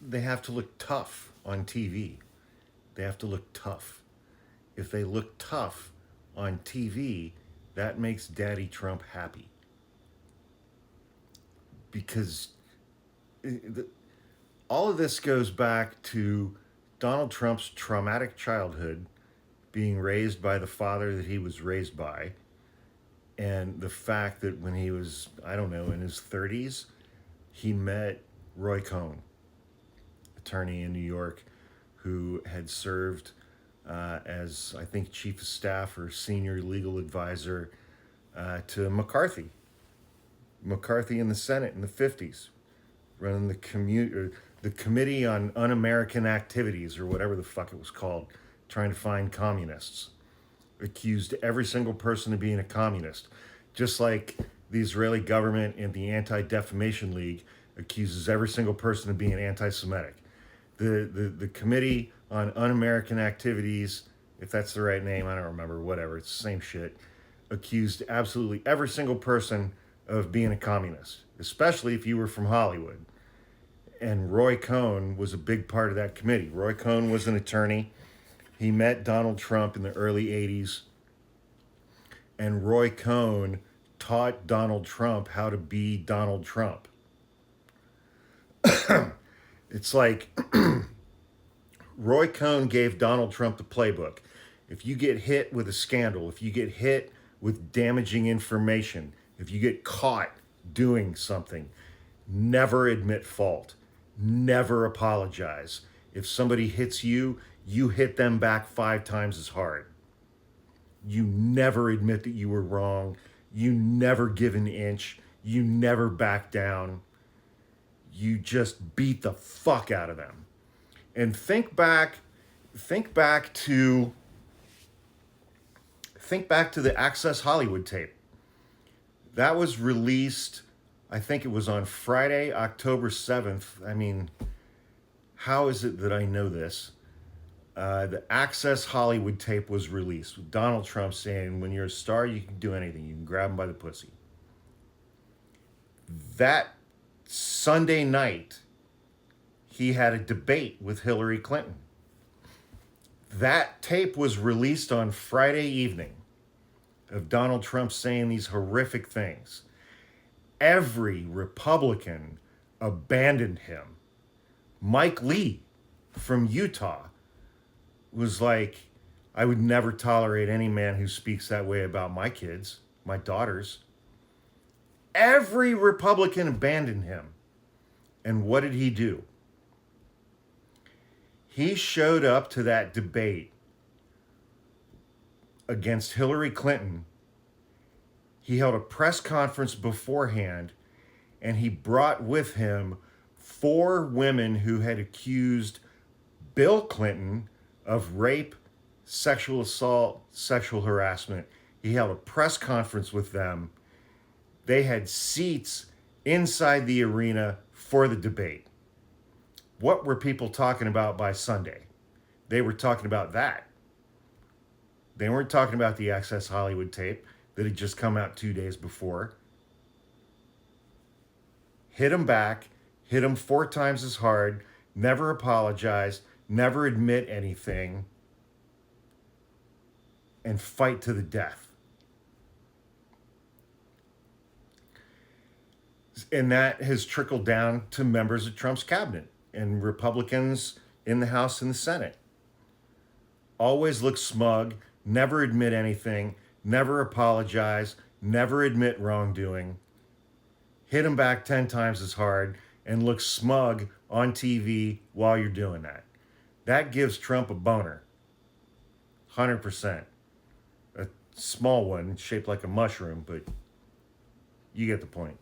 they have to look tough on TV. They have to look tough. If they look tough on TV, that makes Daddy Trump happy. Because all of this goes back to Donald Trump's traumatic childhood, being raised by the father that he was raised by, and the fact that when he was, I don't know, in his 30s, he met Roy Cohn, attorney in New York, who had served as, I think, chief of staff or senior legal advisor to McCarthy. McCarthy in the Senate in the 50s, running the Committee on Un-American Activities, or whatever the fuck it was called, trying to find communists. Accused every single person of being a communist, just like the Israeli government and the Anti-Defamation League accuses every single person of being anti-Semitic. The Committee on Un-American Activities, if that's the right name, I don't remember, whatever, it's the same shit, accused absolutely every single person of being a communist, especially if you were from Hollywood. And Roy Cohn was a big part of that committee. Roy Cohn was an attorney. He met Donald Trump in the early 80s. And Roy Cohn taught Donald Trump how to be Donald Trump. It's like Roy Cohn gave Donald Trump the playbook. If you get hit with a scandal, if you get hit with damaging information, if you get caught doing something, never admit fault. Never apologize. If somebody hits you, you hit them back 5 times as hard. You never admit that you were wrong. You never give an inch. You never back down. You just beat the fuck out of them. And think back to the Access Hollywood tape. That was released, I think it was on Friday, October 7th. I mean, how is it that I know this? The Access Hollywood tape was released with Donald Trump saying, when you're a star, you can do anything. You can grab them by the pussy. That Sunday night, he had a debate with Hillary Clinton. That tape was released on Friday evening of Donald Trump saying these horrific things. Every Republican abandoned him. Mike Lee from Utah was like, I would never tolerate any man who speaks that way about my kids, my daughters. Every Republican abandoned him. And what did he do? He showed up to that debate against Hillary Clinton. He held a press conference beforehand, and he brought with him 4 women who had accused Bill Clinton of rape, sexual assault, sexual harassment. He held a press conference with them. They had seats inside the arena for the debate. What were people talking about by Sunday? They were talking about that. They weren't talking about the Access Hollywood tape that had just come out 2 days before. Hit him back, hit him 4 times as hard, never apologize, never admit anything, and fight to the death. And that has trickled down to members of Trump's cabinet and Republicans in the House and the Senate. Always look smug, never admit anything, never apologize, never admit wrongdoing. Hit them back 10 times as hard and look smug on TV while you're doing that. That gives Trump a boner. 100%. A small one shaped like a mushroom, but you get the point.